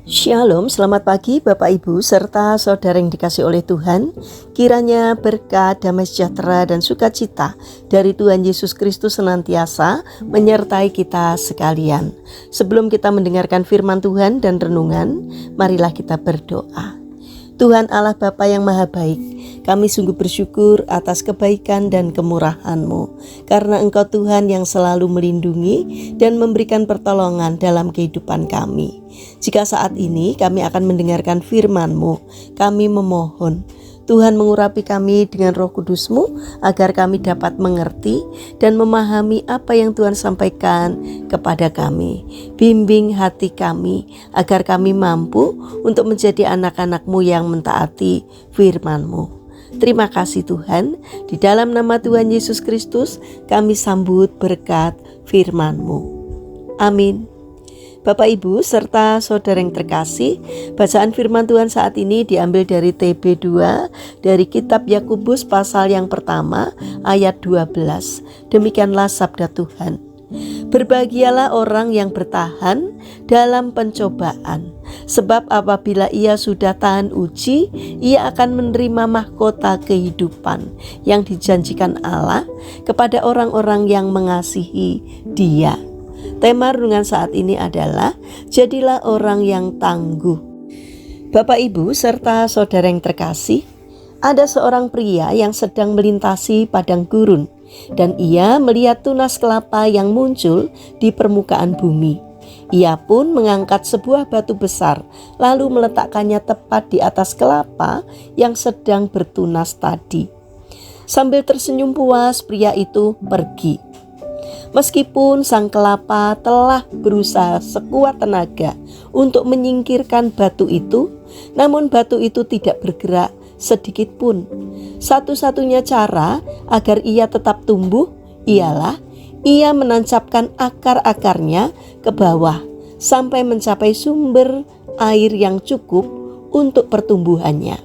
Shalom, selamat pagi Bapak Ibu serta saudara yang dikasih oleh Tuhan. Kiranya berkat, damai sejahtera dan sukacita dari Tuhan Yesus Kristus senantiasa menyertai kita sekalian. Sebelum kita mendengarkan firman Tuhan dan renungan, marilah kita berdoa. Tuhan Allah Bapa yang Maha Baik, kami sungguh bersyukur atas kebaikan dan kemurahan-Mu, karena Engkau Tuhan yang selalu melindungi dan memberikan pertolongan dalam kehidupan kami. Jika saat ini kami akan mendengarkan firman-Mu, kami memohon Tuhan mengurapi kami dengan Roh Kudus-Mu agar kami dapat mengerti dan memahami apa yang Tuhan sampaikan kepada kami. Bimbing hati kami agar kami mampu untuk menjadi anak-anak-Mu yang mentaati firman-Mu. Terima kasih Tuhan, di dalam nama Tuhan Yesus Kristus kami sambut berkat firman-Mu. Amin. Bapak Ibu serta saudara yang terkasih, bacaan firman Tuhan saat ini diambil dari TB2 dari kitab Yakobus pasal yang pertama ayat 12. Demikianlah sabda Tuhan. Berbahagialah orang yang bertahan dalam pencobaan, sebab apabila ia sudah tahan uji, ia akan menerima mahkota kehidupan yang dijanjikan Allah kepada orang-orang yang mengasihi Dia. Tema renungan saat ini adalah jadilah orang yang tangguh. Bapak Ibu serta saudara yang terkasih, ada seorang pria yang sedang melintasi padang gurun dan ia melihat tunas kelapa yang muncul di permukaan bumi. Ia pun mengangkat sebuah batu besar lalu meletakkannya tepat di atas kelapa yang sedang bertunas tadi. Sambil tersenyum puas, pria itu pergi. Meskipun sang kelapa telah berusaha sekuat tenaga untuk menyingkirkan batu itu, namun batu itu tidak bergerak sedikit pun. Satu-satunya cara agar ia tetap tumbuh ialah ia menancapkan akar-akarnya ke bawah sampai mencapai sumber air yang cukup untuk pertumbuhannya.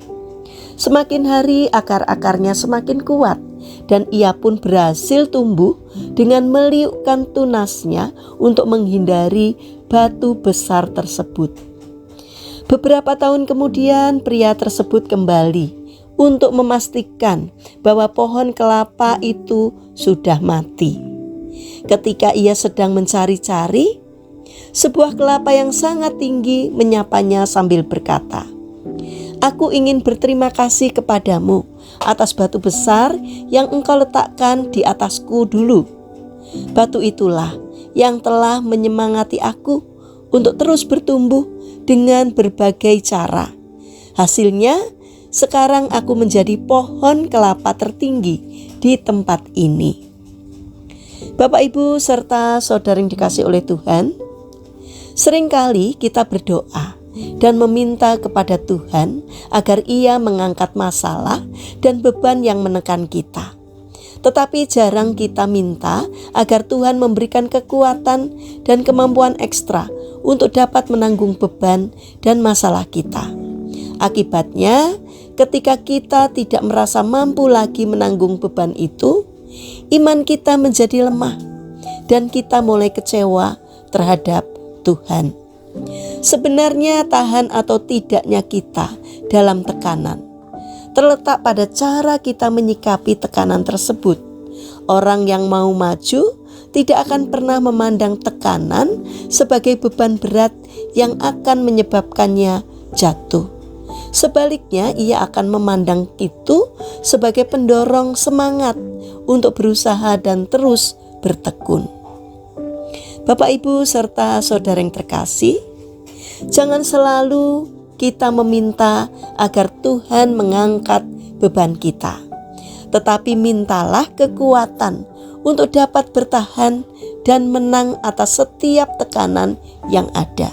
Semakin hari akar-akarnya semakin kuat dan ia pun berhasil tumbuh dengan meliukkan tunasnya untuk menghindari batu besar tersebut. Beberapa tahun kemudian pria tersebut kembali untuk memastikan bahwa pohon kelapa itu sudah mati. Ketika ia sedang mencari-cari, sebuah kelapa yang sangat tinggi menyapanya sambil berkata, "Aku ingin berterima kasih kepadamu atas batu besar yang engkau letakkan di atasku dulu. Batu itulah yang telah menyemangati aku untuk terus bertumbuh dengan berbagai cara. Hasilnya, sekarang aku menjadi pohon kelapa tertinggi di tempat ini." Bapak Ibu serta saudara yang dikasih oleh Tuhan, seringkali kita berdoa dan meminta kepada Tuhan agar Ia mengangkat masalah dan beban yang menekan kita. Tetapi jarang kita minta agar Tuhan memberikan kekuatan dan kemampuan ekstra untuk dapat menanggung beban dan masalah kita. Akibatnya, ketika kita tidak merasa mampu lagi menanggung beban itu, iman kita menjadi lemah dan kita mulai kecewa terhadap Tuhan. Sebenarnya tahan atau tidaknya kita dalam tekanan terletak pada cara kita menyikapi tekanan tersebut. Orang yang mau maju tidak akan pernah memandang tekanan sebagai beban berat yang akan menyebabkannya jatuh. Sebaliknya, ia akan memandang itu sebagai pendorong semangat untuk berusaha dan terus bertekun. Bapak Ibu serta saudara yang terkasih, jangan selalu kita meminta agar Tuhan mengangkat beban kita, tetapi mintalah kekuatan untuk dapat bertahan dan menang atas setiap tekanan yang ada.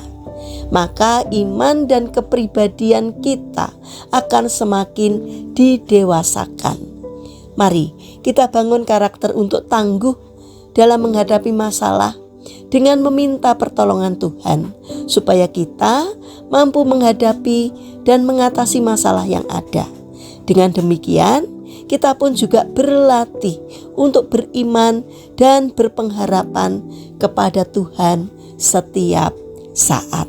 Maka iman dan kepribadian kita akan semakin didewasakan. Mari kita bangun karakter untuk tangguh dalam menghadapi masalah dengan meminta pertolongan Tuhan, supaya kita mampu menghadapi dan mengatasi masalah yang ada. Dengan demikian, kita pun juga berlatih untuk beriman dan berpengharapan kepada Tuhan setiap saat.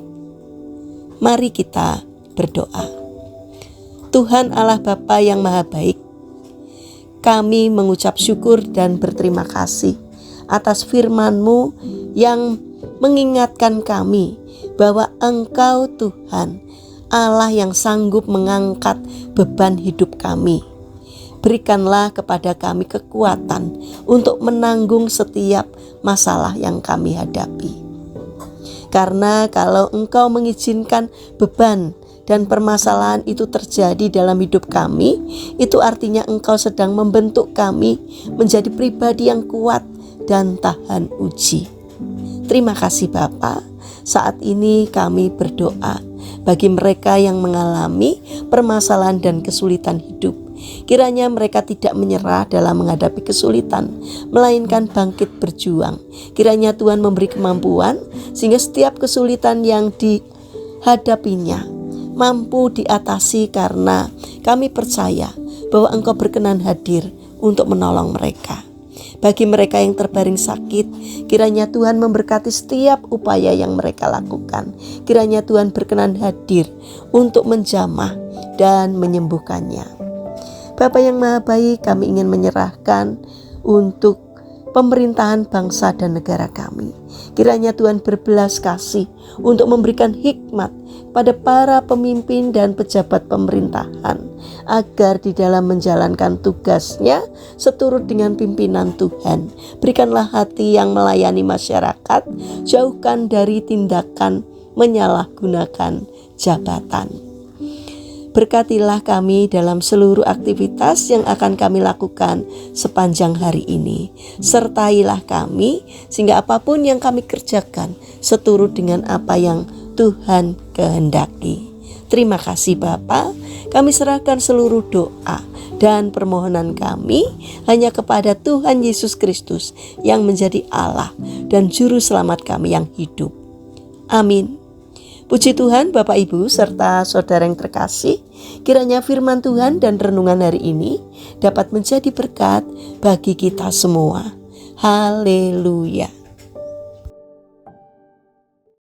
Mari kita berdoa. Tuhan Allah Bapa yang Maha Baik, kami mengucap syukur dan berterima kasih atas firman-Mu yang mengingatkan kami bahwa Engkau Tuhan, Allah yang sanggup mengangkat beban hidup kami. Berikanlah kepada kami kekuatan untuk menanggung setiap masalah yang kami hadapi. Karena kalau Engkau mengizinkan beban dan permasalahan itu terjadi dalam hidup kami, itu artinya Engkau sedang membentuk kami menjadi pribadi yang kuat dan tahan uji. Terima kasih Bapa. Saat ini kami berdoa bagi mereka yang mengalami permasalahan dan kesulitan hidup. Kiranya mereka tidak menyerah dalam menghadapi kesulitan, melainkan bangkit berjuang. Kiranya Tuhan memberi kemampuan sehingga setiap kesulitan yang dihadapinya mampu diatasi, karena kami percaya bahwa Engkau berkenan hadir untuk menolong mereka. Bagi mereka yang terbaring sakit, kiranya Tuhan memberkati setiap upaya yang mereka lakukan. Kiranya Tuhan berkenan hadir untuk menjamah dan menyembuhkannya. Bapa yang Maha Baik, kami ingin menyerahkan untuk pemerintahan bangsa dan negara kami. Kiranya Tuhan berbelas kasih untuk memberikan hikmat pada para pemimpin dan pejabat pemerintahan, agar di dalam menjalankan tugasnya seturut dengan pimpinan Tuhan. Berikanlah hati yang melayani masyarakat, jauhkan dari tindakan menyalahgunakan jabatan. Berkatilah kami dalam seluruh aktivitas yang akan kami lakukan sepanjang hari ini. Sertailah kami sehingga apapun yang kami kerjakan seturut dengan apa yang Tuhan kehendaki. Terima kasih Bapa. Kami serahkan seluruh doa dan permohonan kami hanya kepada Tuhan Yesus Kristus yang menjadi Allah dan Juru Selamat kami yang hidup. Amin. Puji Tuhan, Bapak Ibu serta saudara yang terkasih, kiranya firman Tuhan dan renungan hari ini dapat menjadi berkat bagi kita semua. Haleluya.